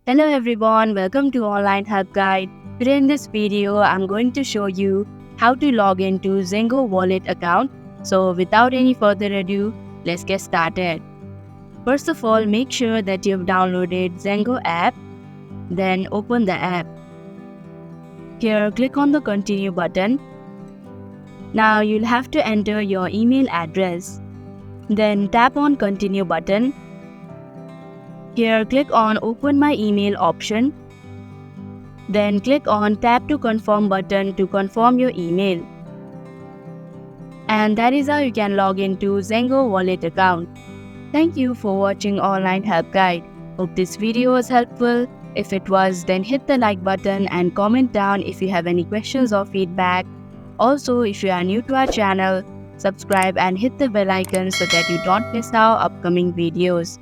Hello everyone, welcome to Online Help Guide. Today in this video, I'm going to show you how to log into Zengo Wallet account. So without any further ado, let's get started. First of all, make sure that you've downloaded Zengo app, then open the app. Here, click on the continue button. Now you'll have to enter your email address. Then tap on continue button. Here, click on Open My Email option. Then click on Tap to Confirm button to confirm your email. And that is how you can log into Zengo Wallet account. Thank you for watching Online Help Guide. Hope this video was helpful. If it was, then hit the like button and comment down if you have any questions or feedback. Also, if you are new to our channel, subscribe and hit the bell icon so that you don't miss our upcoming videos.